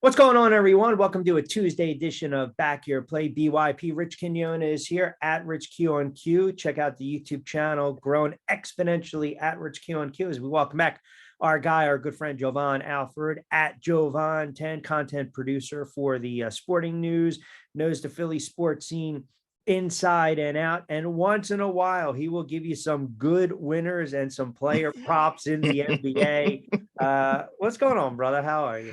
What's going on, everyone? Welcome to a Tuesday edition of Back Your Play. BYP Rich Quinones is here at Rich Q on Q. Check out the YouTube channel, grown exponentially at Rich Q on Q, as we welcome back our guy, our good friend Jovan Alford at Jovan 10, content producer for the sporting news, knows the Philly sports scene inside and out. And once in a while, he will give you some good winners and some player props in the NBA. What's going on, brother? How are you?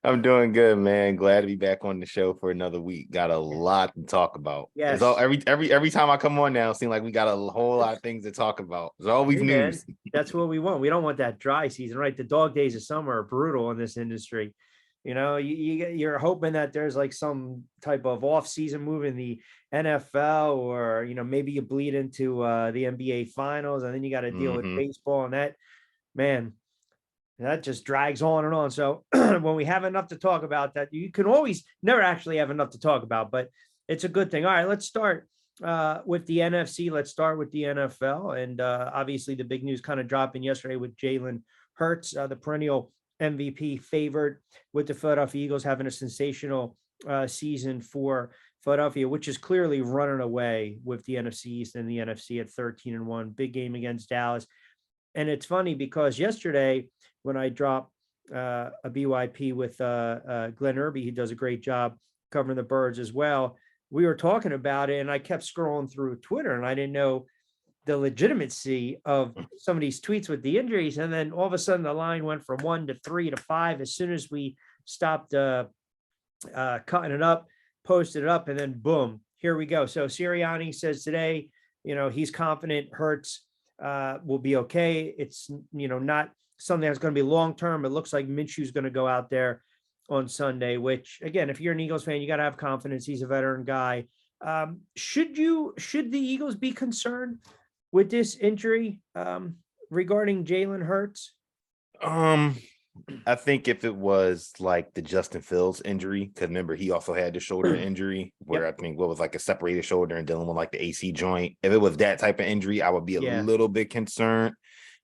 I'm doing good, man. Glad to be back on the show for another week. Got a lot to talk about. Yes. It's all every time I come on now, it seems like we got a whole lot of things to talk about. There's always news. Man, that's what we want. We don't want that dry season, right? The dog days of summer are brutal in this industry. You know, you're hoping that there's like some type of off-season move in the NFL, or maybe you bleed into the NBA finals, and then you got to deal with baseball, and that, man, that just drags on and on. So when we have enough to talk about, that you can always never actually have enough to talk about, but it's a good thing. All right, let's start with the NFC. Let's start with the NFL. And obviously the big news kind of dropping yesterday with Jalen Hurts, the perennial MVP favorite, with the Philadelphia Eagles having a sensational season for Philadelphia, which is clearly running away with the NFC East and the NFC at 13-1. Big game against Dallas. And it's funny because yesterday, when I dropped a BYP with Glenn Irby, he does a great job covering the Birds as well, we were talking about it, and I kept scrolling through Twitter, and I didn't know the legitimacy of some of these tweets with the injuries. And then all of a sudden, the line went from 1 to 3 to 5 as soon as we stopped cutting it up, posted it up, and then boom, here we go. So Sirianni says today, he's confident Hurts will be okay. It's, not something that's going to be long-term. It looks like Minshew's going to go out there on Sunday, which, again, if you're an Eagles fan, you got to have confidence. He's a veteran guy. Should the Eagles be concerned with this injury regarding Jalen Hurts? I think if it was like the Justin Fields injury, because remember, he also had the shoulder injury where I think what was like a separated shoulder and dealing with like the AC joint. If it was that type of injury, I would be a little bit concerned.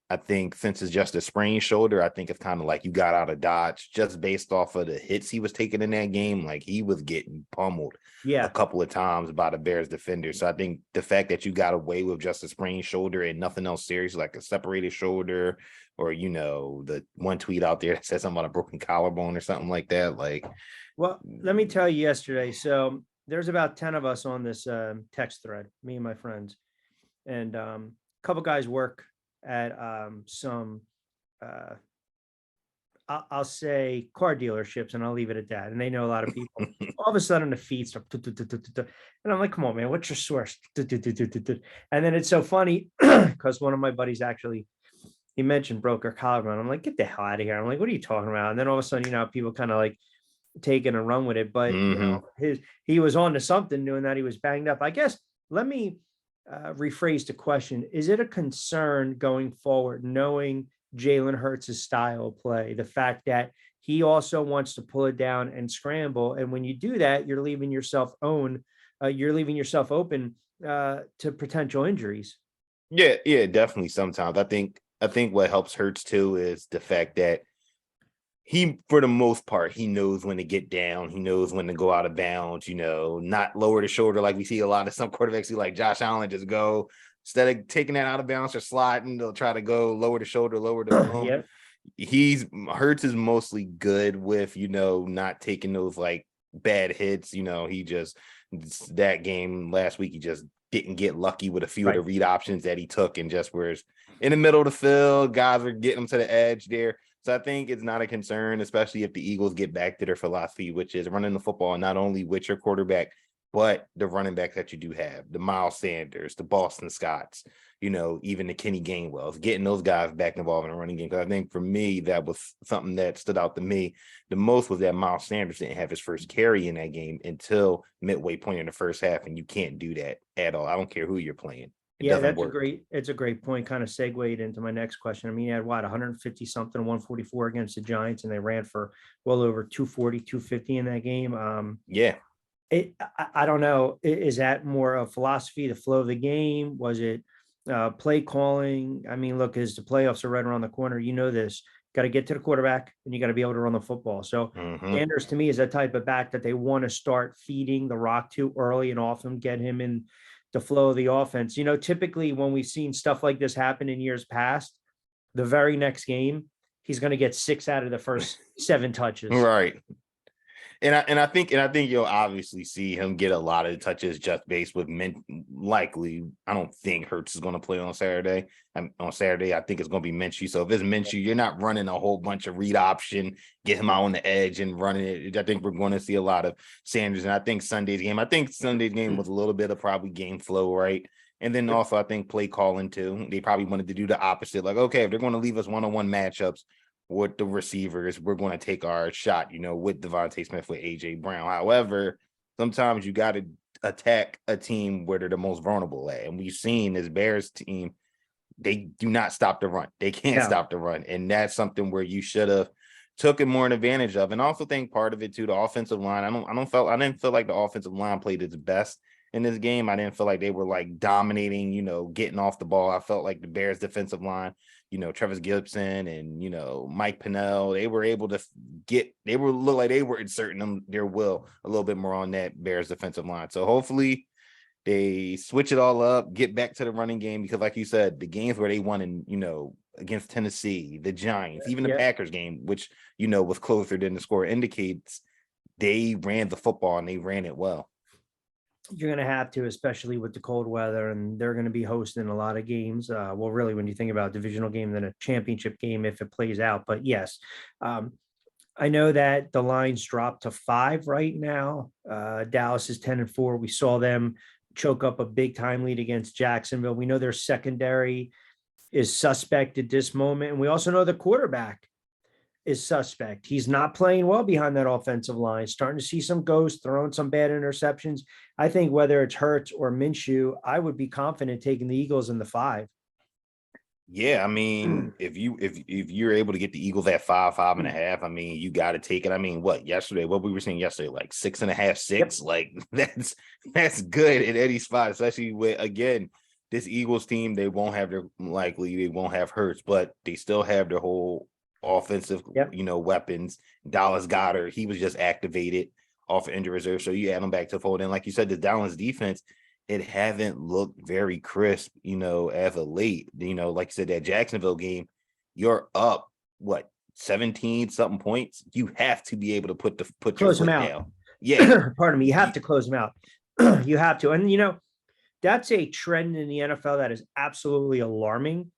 I think since it's just a sprained shoulder, I think it's kind of like you got out of dodge just based off of the hits he was taking in that game. Like he was getting pummeled a couple of times by the Bears defender. So I think the fact that you got away with just a sprained shoulder and nothing else serious, like a separated shoulder, or, the one tweet out there that says something about a broken collarbone or something like that. Well, let me tell you yesterday. So there's about 10 of us on this text thread, me and my friends, and a couple guys work at some I'll say car dealerships, and I'll leave it at that. And they know a lot of people. All of a sudden the feed stuff, and I'm like, come on, man, what's your source? And then it's so funny because one of my buddies actually, he mentioned broke her collarbone. I'm like, get the hell out of here. I'm like, what are you talking about? And then all of a sudden, people kind of like taking a run with it. But he was on to something doing that. He was banged up. I guess let me rephrase the question. Is it a concern going forward, knowing Jalen Hurts' style of play, the fact that he also wants to pull it down and scramble, and when you do that, you're leaving yourself open to potential injuries? Yeah, definitely. Sometimes I think what helps Hurts too is the fact that he, for the most part, he knows when to get down. He knows when to go out of bounds, not lower the shoulder like we see a lot of some quarterbacks do, like Josh Allen, just go. Instead of taking that out of bounds or sliding, they'll try to go lower the shoulder, lower the bone. Hurts is mostly good with, not taking those like bad hits. He just, that game last week, he just didn't get lucky with a few of the read options that he took, and just whereas in the middle of the field, guys are getting him to the edge there. So I think it's not a concern, especially if the Eagles get back to their philosophy, which is running the football not only with your quarterback, but the running backs that you do have, the Miles Sanders, the Boston Scotts, even the Kenny Gainwells, getting those guys back involved in the running game. Because I think for me, that was something that stood out to me the most, was that Miles Sanders didn't have his first carry in that game until midway point in the first half, and you can't do that at all. I don't care who you're playing. It's a great point. Kind of segued into my next question. I mean, he had 150 something, 144 against the Giants, and they ran for well over 240, 250 in that game. I don't know. Is that more a philosophy, the flow of the game? Was it play calling? I mean, look, as the playoffs are right around the corner, this got to get to the quarterback, and you got to be able to run the football. So Sanders to me is that type of back that they want to start feeding the rock to early and often, get him in the flow of the offense. Typically when we've seen stuff like this happen in years past, the very next game, he's going to get 6 out of the first 7 touches. Right. And I think you'll obviously see him get a lot of touches just based with likely. I don't think Hurts is going to play on Saturday. On Saturday, I think it's going to be Minshew. So if it's Minshew, you're not running a whole bunch of read option, get him out on the edge and running it. I think we're going to see a lot of Sanders. And I think Sunday's game was a little bit of probably game flow, right? And then also I think play calling too. They probably wanted to do the opposite. Like, okay, if they're going to leave us one-on-one matchups with the receivers, we're going to take our shot, with Devontae Smith, with AJ Brown. However, sometimes you got to attack a team where they're the most vulnerable at. And we've seen this Bears team, they do not stop the run. They can't stop the run. And that's something where you should have taken more advantage of. And I also think part of it too, the offensive line. I didn't feel like the offensive line played its best in this game. I didn't feel like they were like dominating, getting off the ball. I felt like the Bears defensive line, Travis Gibson and, Mike Pennell, they were able to look like they were inserting their will a little bit more on that Bears defensive line. So hopefully they switch it all up, get back to the running game, because like you said, the games where they won in, against Tennessee, the Giants, even the Packers game, which, was closer than the score indicates, they ran the football and they ran it well. You're going to have to, especially with the cold weather, and they're going to be hosting a lot of games. Well, really, when you think about a divisional game, then a championship game, if it plays out. But yes, I know that the line's dropped to 5 right now. Dallas is 10-4. We saw them choke up a big time lead against Jacksonville. We know their secondary is suspect at this moment. And we also know the quarterback is suspect. He's not playing well behind that offensive line, starting to see some ghosts, throwing some bad interceptions. I think whether it's Hurts or Minshew, I would be confident taking the Eagles in the 5. Yeah, I mean, if you're able to get the Eagles at 5.5, I mean, you got to take it. I mean, what we were seeing yesterday, like 6.5, 6, like that's good at any spot, especially with, again, this Eagles team. They won't have Hurts, but they still have their whole offensive, weapons. Dallas Goedert, he was just activated off injury reserve, so you add him back to the fold. And like you said, the Dallas defense, it haven't looked very crisp, as of late. Like you said, that Jacksonville game, you're up 17 something points. You have to be able to put your foot down. Yeah, pardon me. You have to close them out. You have to, and that's a trend in the NFL that is absolutely alarming,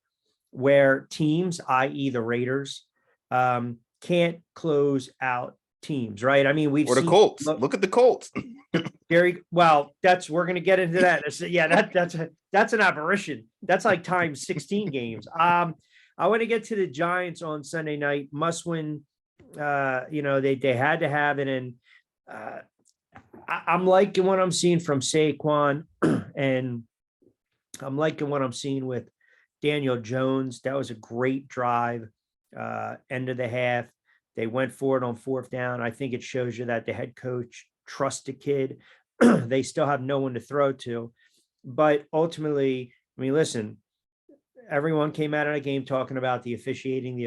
where teams, i.e., the Raiders, can't close out teams, right? I mean, the Colts. Look at the Colts. We're going to get into that. That's an aberration. That's like times 16 games. I want to get to the Giants on Sunday night. Must win. They had to have it, and I'm liking what I'm seeing from Saquon, and I'm liking what I'm seeing with Daniel Jones. That was a great drive. End of the half, they went for it on 4th down. I think it shows you that the head coach trusts the kid. They still have no one to throw to, but ultimately, I mean, listen, everyone came out of the game talking about the officiating,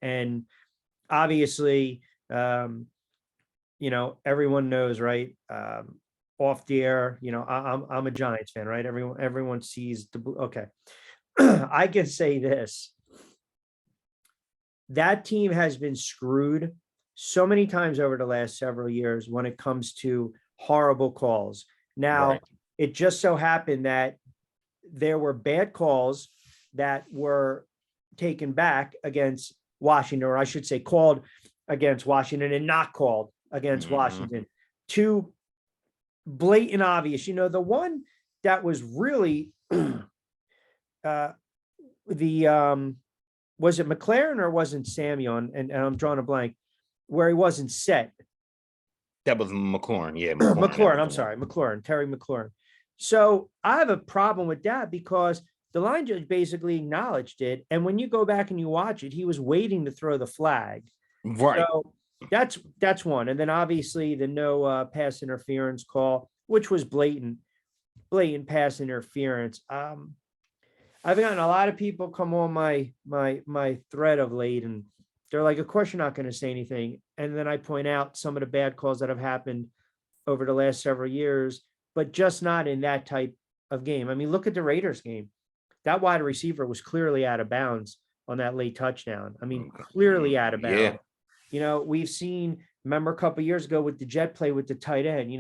and obviously, everyone knows, right? Off the air, I'm a Giants fan, right? Everyone sees the blue. Okay. I can say this. That team has been screwed so many times over the last several years when it comes to horrible calls. Now, It just so happened that there were bad calls that were taken back against Washington, or I should say called against Washington and not called against Washington. 2 blatant obvious, the one that was really was it McLaren or wasn't Samuel? And I'm drawing a blank where he wasn't set. That was McLaurin. Yeah. McLaurin. I'm sorry. McLaurin, Terry McLaurin. So I have a problem with that because the line judge basically acknowledged it. And when you go back and you watch it, he was waiting to throw the flag. Right. So that's one. And then obviously the no pass interference call, which was blatant pass interference. I've gotten a lot of people come on my thread of late, and they're like, of course you're not going to say anything. And then I point out some of the bad calls that have happened over the last several years, but just not in that type of game. I mean, look at the Raiders game. That wide receiver was clearly out of bounds on that late touchdown. I mean, clearly out of Yeah, bounds. We've seen, remember a couple of years ago with the jet play with the tight end,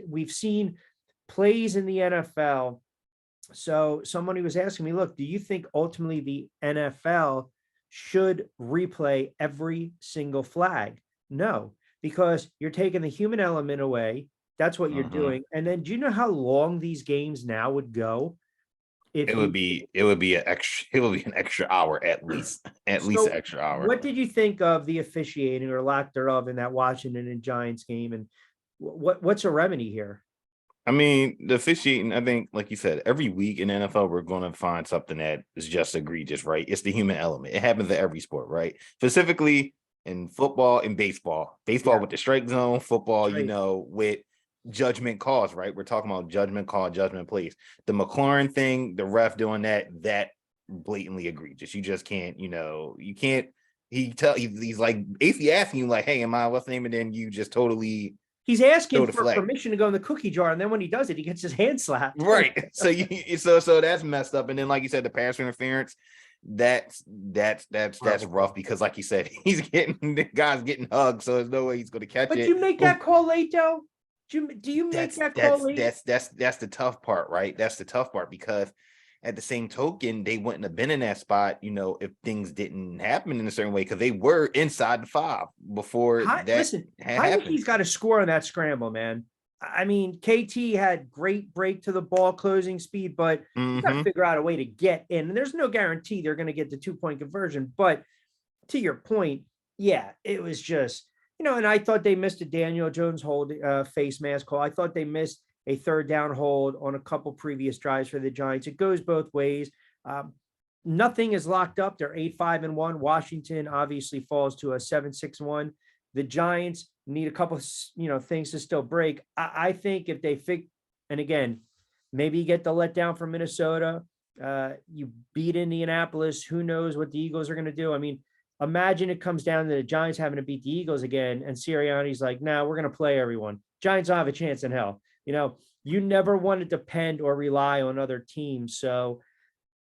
we've seen plays in the NFL. So somebody was asking me, look, do you think ultimately the NFL should replay every single flag? No, because you're taking the human element away. That's what you're mhm. doing. And then do you know how long these games now would go if you It would be an extra hour at least an so extra hour. what did you think of the officiating or lack thereof in that Washington and Giants game? And what's a remedy here? I mean, the officiating, I think, like you said, every week in the NFL, we're going to find something that is just egregious, right? It's the human element. It happens in every sport, right? Specifically in football and baseball. Baseball Yeah, with the strike zone, football, that's right. with judgment calls, right? We're talking about judgment call, judgment plays. The McLaurin thing, the ref doing that blatantly egregious. You just can't, you can't. He's like basically asking you, like, hey, am I what's the name? And then you just totally He's asking throw the for flag. permission to go in the cookie jar, and then when he does it, he gets his hand slapped. Right. So that's messed up. And then, like you said, the pass interference, that's rough Horrible. because, like you said, the guy's getting hugged, so there's no way he's going to catch But it. you make But that call late, though? Do you make that call late? that's the tough part, right? That's the tough part because at the same token, they wouldn't have been in that spot, if things didn't happen in a certain way because they were inside the 5 before that Listen, had happened. Heineke's got to score on that scramble, man. I mean, KT had great break to the ball, closing speed, but you got to Mm-hmm. figure out a way to get in. And there's no guarantee they're going to get the 2-point conversion. But to your point, yeah, it was just, and I thought they missed a Daniel Jones hold face mask call. I thought they missed a third down hold on a couple previous drives for the Giants. It goes both ways. Um, Nothing is locked up. They're 8-5-1. Washington obviously falls to a 7-6-1. The Giants need a couple, things to still break. I think if they and again, maybe you get the letdown from Minnesota. You beat Indianapolis. Who knows what the Eagles are going to do? I mean, imagine it comes down to the Giants having to beat the Eagles again, and Sirianni's like, "No, we're going to play everyone. Giants don't have a chance in hell." You never want to depend or rely on other teams. So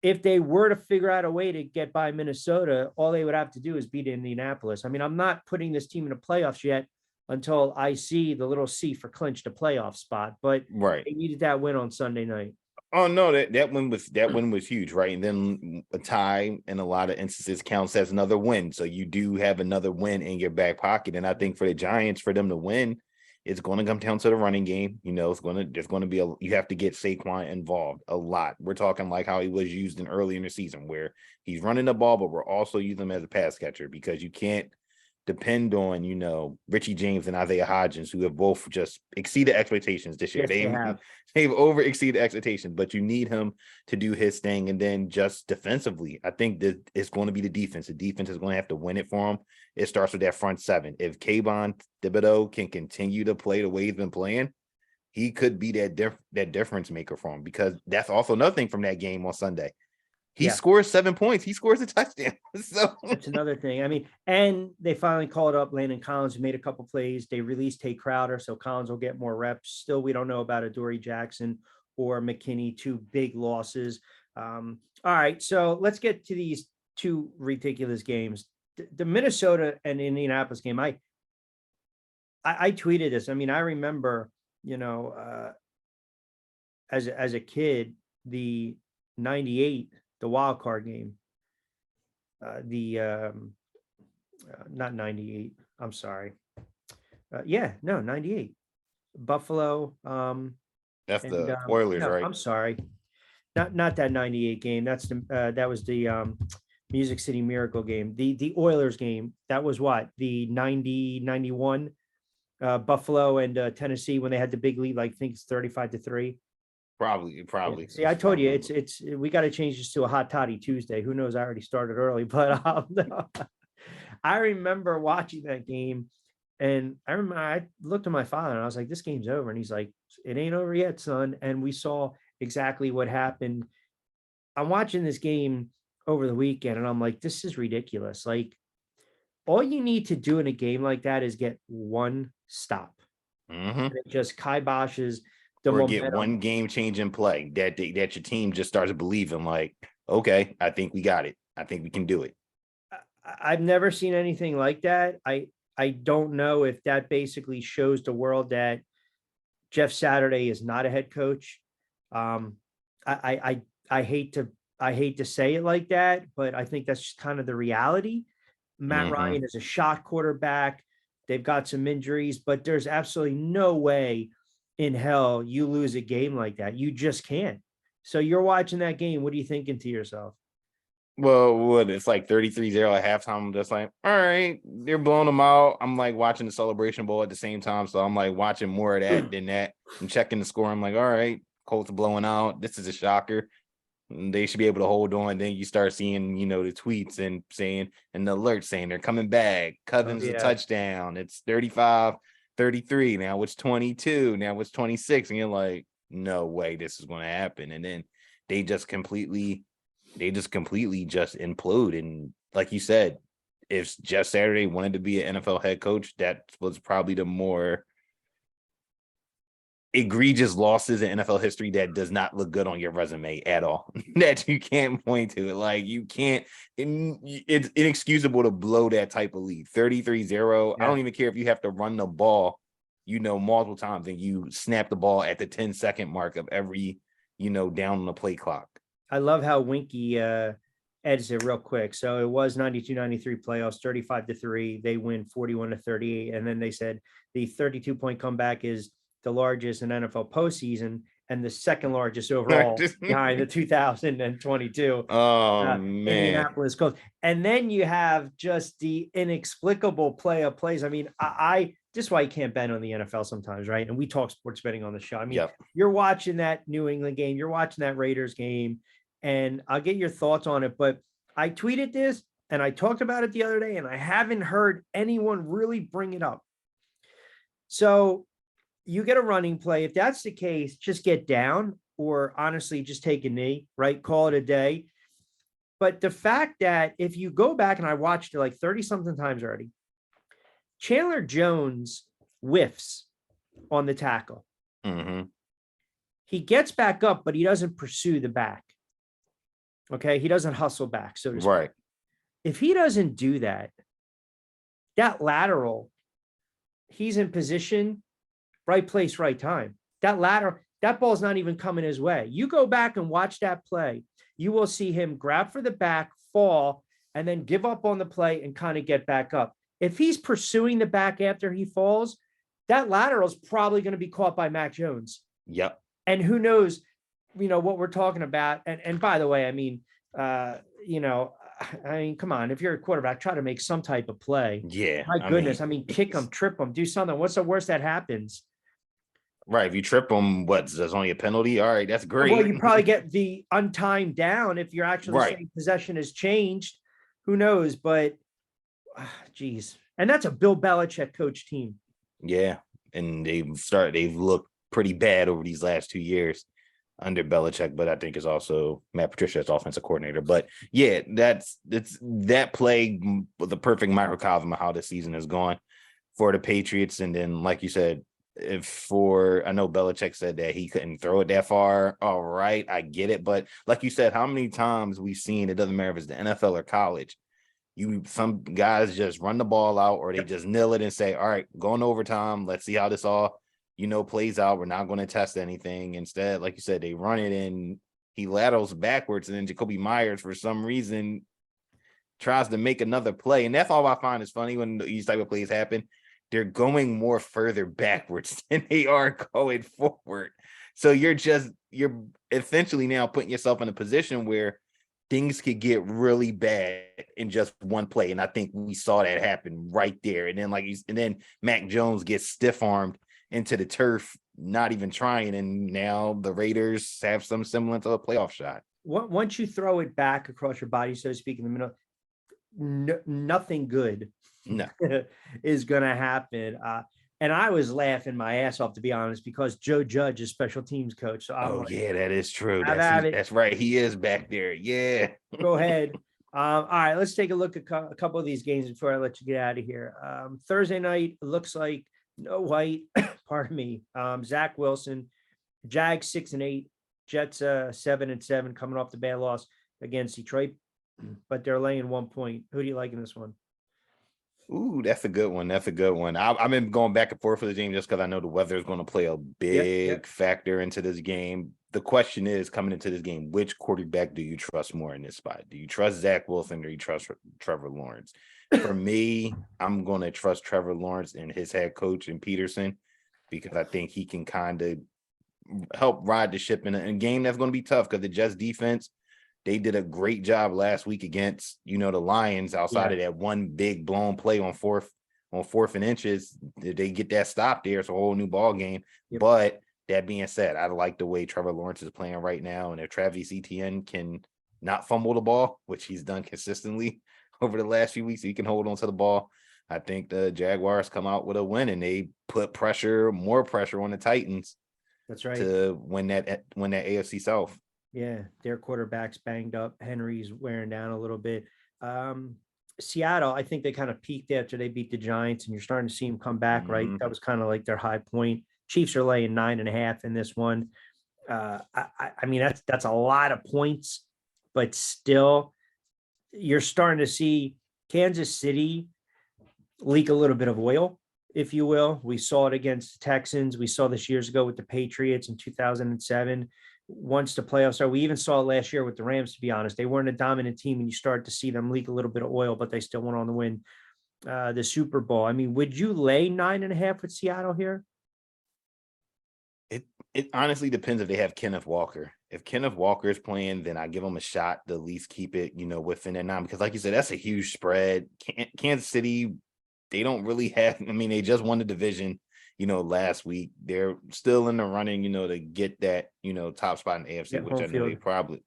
if they were to figure out a way to get by Minnesota, all they would have to do is beat Indianapolis. I mean, I'm not putting this team in the playoffs yet until I see the little C for clinch the playoff spot, but Right. they needed that win on Sunday night. Oh no, that win was huge, right? And then a tie in a lot of instances counts as another win. So you do have another win in your back pocket. And I think for the Giants, for them to win, it's going to come down to the running game. There's going to be you have to get Saquon involved a lot. We're talking like how he was used in early in the season, where he's running the ball, but we're also using him as a pass catcher because you can't depend on, Richie James and Isaiah Hodgins, who have both just exceeded expectations this year. Yes, they have. They've over exceeded expectations, but you need him to do his thing. And then just defensively, I think that it's going to be the defense. The defense is going to have to win it for him. It starts with that front 7. If Kayvon Thibodeau can continue to play the way he's been playing, he could be that difference maker for him, because that's also another thing from that game on Sunday. He Yeah, scores 7 points. He scores a touchdown. So that's another thing. I mean, and they finally called up Landon Collins, who made a couple plays. They released Tate Crowder, so Collins will get more reps. Still, we don't know about Adoree Jackson or McKinney, 2 big losses. All right, so let's get to these 2 ridiculous games. The Minnesota and Indianapolis game. I tweeted this. I mean, I remember, as a kid, the 98, the wild card game, the not 98. I'm sorry. Yeah, no, 98. Buffalo. that's And the Oilers, no, right? I'm sorry. Not that 98 game. That was the Music City Miracle game. The Oilers game. That was what? The 90-91 Buffalo and Tennessee, when they had the big lead, like I think it's 35-3. Yeah. Probably. See, I told you it's we got to change this to a hot toddy Tuesday. Who knows? I already started early, but I remember watching that game, and I looked at my father and I was like, "This game's over," and he's like, "It ain't over yet, son." And we saw exactly what happened I'm watching this game over the weekend and I'm like, this is ridiculous. Like, all you need to do in a game like that is get one stop. Hmm. And it just kiboshes the Or get momentum. one game changing play that that your team just starts believing, like, okay, I think we got it. I think we can do it. I've never seen anything like that. I don't know if that basically shows the world that Jeff Saturday is not a head coach. Um, I I hate to say it like that, but I think that's just kind of the reality. Matt Hmm. Ryan is a shot quarterback. They've got some injuries, but there's absolutely no way in hell you lose a game like that. You just can't. So you're watching that game. What are you thinking to yourself? Well, what it's like 33-0 at halftime. I'm just like, all right, they're blowing them out. I'm like watching the Celebration Bowl at the same time. So I'm like watching more of that than that. I'm checking the score. I'm like, all right, Colts blowing out. This is a shocker. They should be able to hold on. Then you start seeing, the tweets and saying, and the alert saying they're coming back. Oh Cousins a yeah. touchdown. It's 35-33. Now it's 22. Now it's 26. And you're like, no way this is going to happen. And then they just completely just implode. And like you said, if Jeff Saturday wanted to be an NFL head coach, that was probably the more egregious losses in NFL history that does not look good on your resume at all. That you can't point to it. Like you can't, it's inexcusable to blow that type of lead. 33-0. I Yeah. don't even care if you have to run the ball, multiple times and you snap the ball at the 10-second mark of every, down on the play clock. I love how Winky edits it real quick. So it was 92-93 playoffs, 35-3. They win 41-38. And then they said the 32-point comeback is the largest in NFL postseason and the second largest overall behind the 2022 Oh man. Indianapolis Colts. And then you have just the inexplicable play of plays. I mean, I this is why you can't bet on the NFL sometimes, right? And we talk sports betting on the show. I mean, Yep. you're watching that New England game, you're watching that Raiders game, and I'll get your thoughts on it. But I tweeted this and I talked about it the other day, and I haven't heard anyone really bring it up. So you get a running play. If that's the case, just get down or honestly just take a knee, right? Call it a day. But the fact that if you go back and I watched it like 30 something times already, Chandler Jones whiffs on the tackle. Mm-hmm. He gets back up, but he doesn't pursue the back. Okay. He doesn't hustle back, so to speak. Right. If he doesn't do that, that lateral, he's in position, right place, right time. That ball's not even coming his way. You go back and watch that play, you will see him grab for the back, fall, and then give up on the play and kind of get back up. If he's pursuing the back after he falls, that lateral is probably going to be caught by Mac Jones. Yep. And who knows, what we're talking about. And by the way, I mean, come on, if you're a quarterback, try to make some type of play. Yeah. My goodness. I mean, kick them, trip them, do something. What's the worst that happens? Right. If you trip them, there's only a penalty. All right, that's great. Well, you probably get the untimed down if you're actually saying possession has changed. Who knows? But geez. And that's a Bill Belichick coach team. Yeah. And they've looked pretty bad over these last 2 years under Belichick, but I think it's also Matt Patricia as offensive coordinator. But yeah, that play was the perfect microcosm of how the season is going for the Patriots. And then, like you said, I know Belichick said that he couldn't throw it that far. All right, I get it. But like you said, how many times we've seen, it doesn't matter if it's the NFL or college, some guys just run the ball out or they just nil it and say, all right, going overtime. Let's see how this all, plays out. We're not going to test anything. Instead, like you said, they run it and he laterals backwards, and then Jacoby Myers, for some reason, tries to make another play. And that's all I find is funny when these type of plays happen. They're going more further backwards than they are going forward. So you're essentially now putting yourself in a position where things could get really bad in just one play. And I think we saw that happen right there. And then Mac Jones gets stiff-armed into the turf, not even trying. And now the Raiders have some semblance of a playoff shot. Once you throw it back across your body, so to speak, in the middle, nothing good No. is going to happen. And I was laughing my ass off, to be honest, because Joe Judge is special teams coach. So I'm Oh like, yeah, that is true. have at it. That's right. He is back there. Yeah. Go ahead. All right, let's take a look at a couple of these games before I let you get out of here. Thursday night looks like no White. Pardon me. Zach Wilson, Jags 6-8, Jets 7-7, coming off the bad loss against Detroit, but they're laying 1 point. Who do you like in this one? Ooh, that's a good one. That's a good one. I've been going back and forth for the game just because I know the weather is going to play a big factor into this game. The question is, coming into this game, which quarterback do you trust more in this spot? Do you trust Zach Wilson or do you trust Trevor Lawrence? For me, I'm going to trust Trevor Lawrence and his head coach and Peterson because I think he can kind of help ride the ship in a game that's going to be tough because the Jets defense, they did a great job last week against, the Lions outside of that one big blown play on fourth and inches. They get that stop there. It's a whole new ball game. Yep. But that being said, I like the way Trevor Lawrence is playing right now. And if Travis Etienne can not fumble the ball, which he's done consistently over the last few weeks, he can hold on to the ball. I think the Jaguars come out with a win and they put more pressure on the Titans. That's right. To win that AFC South. Yeah, their quarterback's banged up. Henry's wearing down a little bit. Seattle, I think they kind of peaked after they beat the Giants, and you're starting to see them come back, right? That was kind of like their high point. Chiefs are laying 9.5 in this one. I mean, that's a lot of points, but still, you're starting to see Kansas City leak a little bit of oil, if you will. We saw it against the Texans. We saw this years ago with the Patriots in 2007. Once the playoffs are, we even saw it last year with the Rams, to be honest. They weren't a dominant team, and you start to see them leak a little bit of oil, but they still went on to win the Super Bowl. I mean, would you lay 9.5 with Seattle here? It honestly depends if they have Kenneth Walker. If Kenneth Walker is playing, then I give them a shot to at least keep it, within that 9, because like you said, that's a huge spread. Kansas City, they don't really have, they just won the division, last week. They're still in the running, to get that, top spot in the AFC, which I know they probably,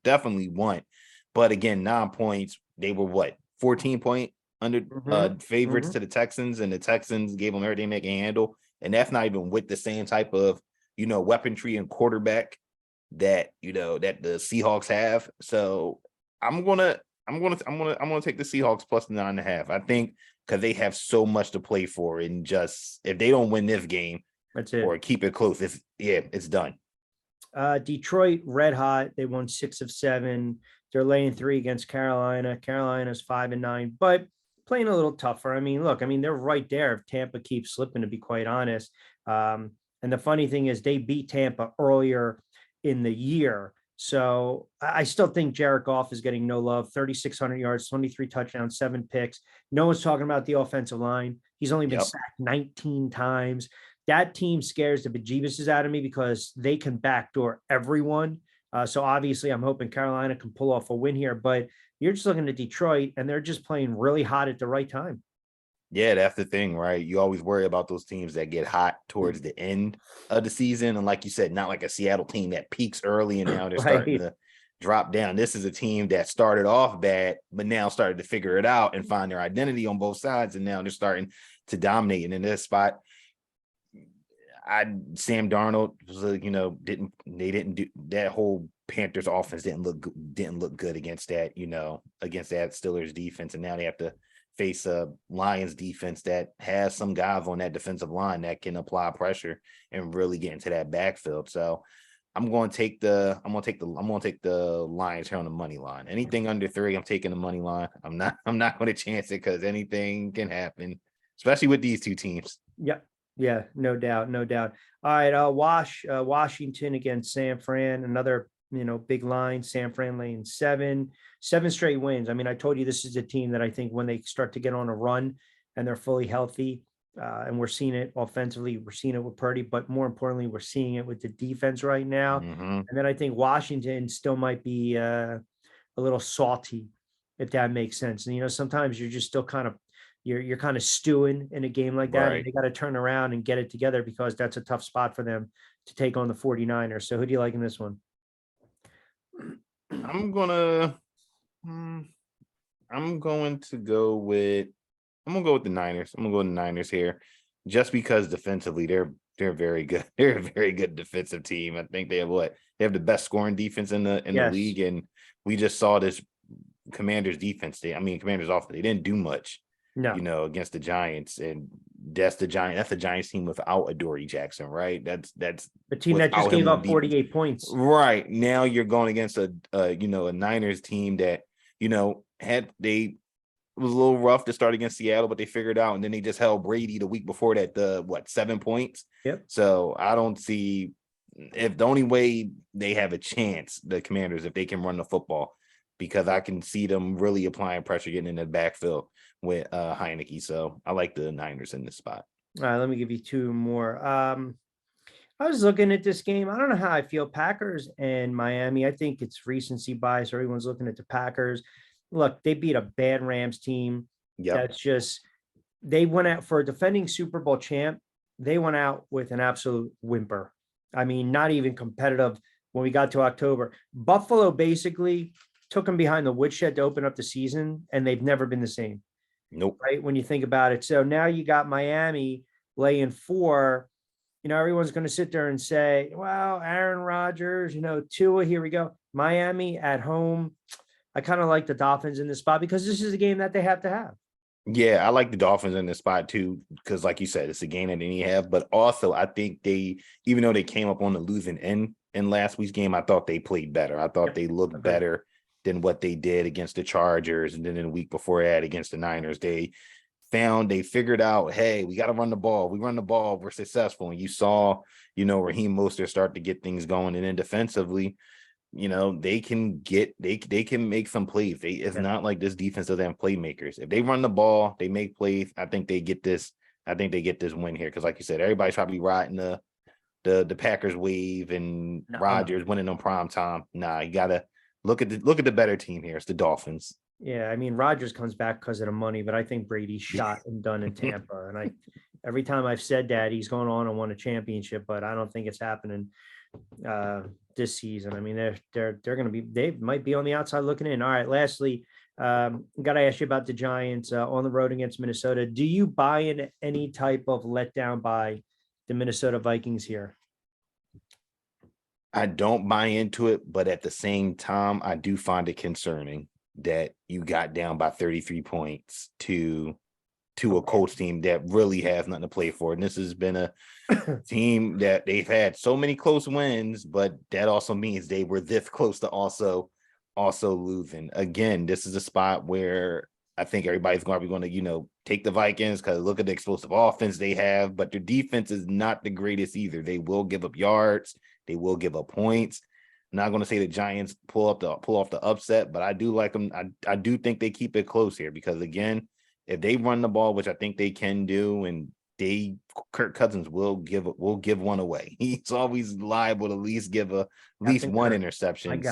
definitely want. But again, 9 points, they were 14-point under favorites to the Texans, and the Texans gave them everything they can handle. And that's not even with the same type of, weaponry and quarterback that, that the Seahawks have. So I'm gonna take the Seahawks plus 9.5. I think because they have so much to play for, and just if they don't win this game, that's it, or keep it close, it's done. Detroit red hot. They won 6 of 7. They're laying 3 against Carolina. Carolina's 5-9, but playing a little tougher. Look, they're right there if Tampa keeps slipping, to be quite honest. And the funny thing is they beat Tampa earlier in the year. So I still think Jared Goff is getting no love. 3,600 yards, 23 touchdowns, 7 picks. No one's talking about the offensive line. He's only been sacked 19 times. That team scares the bejeebuses out of me because they can backdoor everyone. So obviously I'm hoping Carolina can pull off a win here, but you're just looking at Detroit and they're just playing really hot at the right time. Yeah, that's the thing, right? You always worry about those teams that get hot towards the end of the season. And like you said, not like a Seattle team that peaks early and now they're starting to drop down. This is a team that started off bad, but now started to figure it out and find their identity on both sides. And now they're starting to dominate. And in this spot, Sam Darnold was, didn't do that whole Panthers offense didn't look good against that, against that Steelers defense. And now they have to face a Lions defense that has some guys on that defensive line that can apply pressure and really get into that backfield. So I'm going to take the Lions here on the money line. Anything under 3, I'm taking the money line. I'm not going to chance it because anything can happen, especially with these two teams. Yeah, no doubt. All right, Washington against San Fran, another big line. San Fran laying 7 straight wins. I told you this is a team that I think when they start to get on a run and they're fully healthy, and we're seeing it offensively, we're seeing it with Purdy, but more importantly, we're seeing it with the defense right now. And then I think Washington still might be a little salty, if that makes sense. And sometimes you're just still kind of you're kind of stewing in a game like that, and they got to turn around and get it together because that's a tough spot for them to take on the 49ers. So who do you like in this one? I'm going to go with I'm gonna go with the Niners. I'm gonna go with the Niners here, just because defensively they're very good. They're a very good defensive team. I think they have what they have the best scoring defense in the Yes. league, and we just saw this Commanders defense. Commanders offense. They didn't do much, No. against the Giants, and that's the Giants team without Adoree Jackson, right? That's The team that just without him gave on up defense. 48 points. Right. Now you're going against a Niners team that, had they it was a little rough to start against Seattle, but they figured out, and then they just held Brady the week before that, 7 points. Yep. So I don't see if the only way they have a chance, the Commanders, if they can run the football, because I can see them really applying pressure, getting in the backfield with Heineke. So I like the Niners in this spot. All right, let me give you two more. I was looking at this game. I don't know how I feel. Packers and Miami. I think it's recency bias. Everyone's looking at the Packers. Look, they beat a bad Rams team. Yep. That's just they went out for a defending Super Bowl champ. They went out with an absolute whimper. I mean, not even competitive when we got to October. Buffalo basically took them behind the woodshed to open up the season, and they've never been the same. Nope. Right when you think about it. So now you got Miami laying 4. Everyone's going to sit there and say, well, Aaron Rodgers, Tua, here we go. Miami at home. I kind of like the Dolphins in this spot because this is a game that they have to have. Yeah, I like the Dolphins in this spot too, because like you said, it's a game that they have. But also, I think even though they came up on the losing end in last week's game, I thought they played better. I thought they looked better than what they did against the Chargers, and then in the week before that against the Niners. They figured out, hey, we got to run the ball. We run the ball, we're successful. And you saw, Raheem Mostert start to get things going, and then defensively, they can make some plays. It's not like this defense doesn't have playmakers. If they run the ball, they make plays. I think they get this win here, because like you said, everybody's probably riding the Packers wave and Rodgers winning on prime time. Nah, you gotta look at the better team here. It's the Dolphins. Yeah, I mean, Rodgers comes back because of the money, but I think Brady's shot and done in Tampa. And every time I've said that, he's going on and won a championship, but I don't think it's happening this season. I mean, they're going to be, they might be on the outside looking in. All right, lastly, got to ask you about the Giants on the road against Minnesota. Do you buy in any type of letdown by the Minnesota Vikings here? I don't buy into it, but at the same time, I do find it concerning that you got down by 33 points to a Colts team that really has nothing to play for. And this has been a team that they've had so many close wins, but that also means they were this close to also losing. Again, this is a spot where I think everybody's going to take the Vikings because look at the explosive offense they have, but their defense is not the greatest either. They will give up yards. They will give up points. I'm not going to say the Giants pull off the upset, but I do like them. I do think they keep it close here, because again, if they run the ball, which I think they can do, and Kirk Cousins will give one away. He's always liable to at least give at least one interception.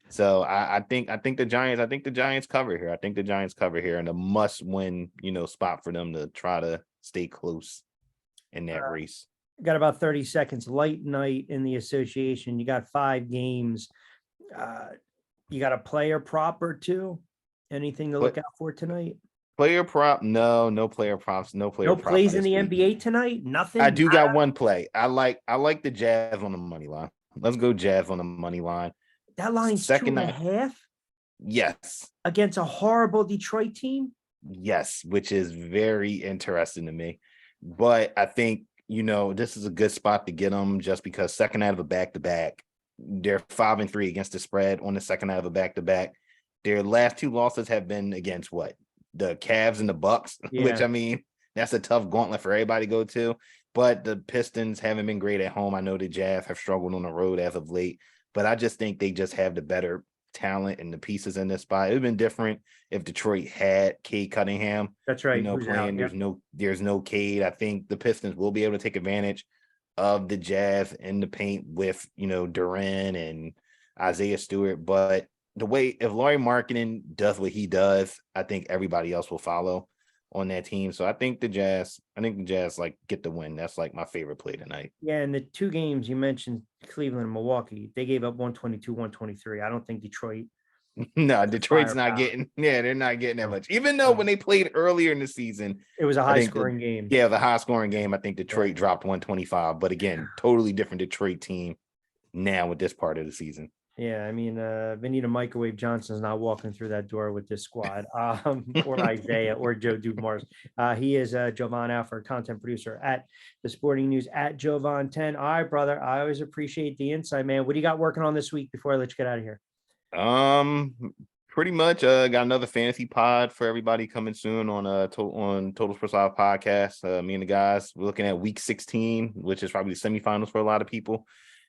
So I think the Giants cover here. I think the Giants cover here, and a must win, spot for them to try to stay close in that race. Got about 30 seconds. Light night in the association. You got 5 games. You got a player prop or two. Anything to look out for tonight? Player prop? No player props. No plays in the NBA tonight. Nothing. I do got one play. I like the Jazz on the money line. Let's go Jazz on the money line. That line's 2.5. Yes. Against a horrible Detroit team. Yes, which is very interesting to me. But I think, this is a good spot to get them, just because second out of a back-to-back, they're 5-3 against the spread on the second out of a back-to-back. Their last 2 losses have been against the Cavs and the Bucks, which, I mean, that's a tough gauntlet for everybody to go to. But the Pistons haven't been great at home. I know the Jazz have struggled on the road as of late, but I just think they just have the better talent and the pieces in this spot. It would have been different if Detroit had Cade Cunningham. That's right. Playing. There's no Cade. I think the Pistons will be able to take advantage of the Jazz in the paint with, Duran and Isaiah Stewart. But if Lauri Markkanen does what he does, I think everybody else will follow on that team. So I think the Jazz get the win. That's like my favorite play tonight. Yeah, and the 2 games you mentioned, Cleveland and Milwaukee, they gave up 122, 123. I don't think Detroit No, Detroit's not Firepower. getting. Yeah, they're not getting that No, much. Even though when no. they played earlier in the season, It was a I high think scoring game. yeah, the high scoring game. I think Yeah. Detroit dropped 125. But again, totally different Detroit team now with this part of the season. Yeah, I mean, Benita Microwave Johnson's not walking through that door with this squad, or Isaiah or Joe Dumars. He is Jovan Alford, content producer at the Sporting News at Jovan10. All right, brother. I always appreciate the insight, man. What do you got working on this week before I let you get out of here? Um, Pretty much. Got another fantasy pod for everybody coming soon on on Total Sports Live podcast. Me and the guys, we're looking at week 16, which is probably the semifinals for a lot of people.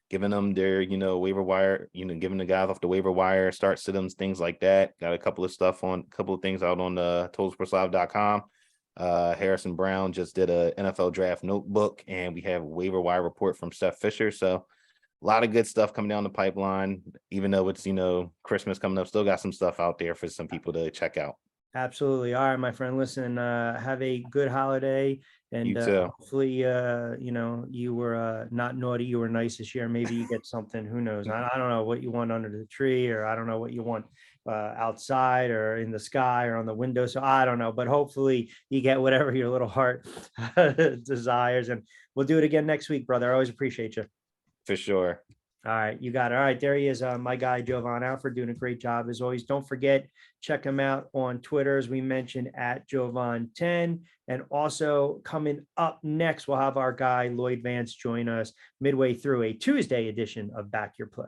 Giving them their, waiver wire, giving the guys off the waiver wire, start sit-ems, things like that. Got a couple of things out on totalsportslive.com. Harrison Brown just did a NFL draft notebook, and we have a waiver wire report from Seth Fisher. So a lot of good stuff coming down the pipeline, even though it's, Christmas coming up, still got some stuff out there for some people to check out. Absolutely. All right, my friend. Listen, have a good holiday, and You too. hopefully, you were not naughty. You were nice this year. Maybe you get something. Who knows? I don't know what you want under the tree, or I don't know what you want outside or in the sky or on the window. So I don't know, but hopefully you get whatever your little heart desires. And we'll do it again next week, brother. I always appreciate you. For sure. All right, you got it. All right, there he is, my guy Jovan Alford, doing a great job as always. Don't forget, check him out on Twitter, as we mentioned, at Jovan10. And also coming up next, we'll have our guy Lloyd Vance join us midway through a Tuesday edition of Back Your Play.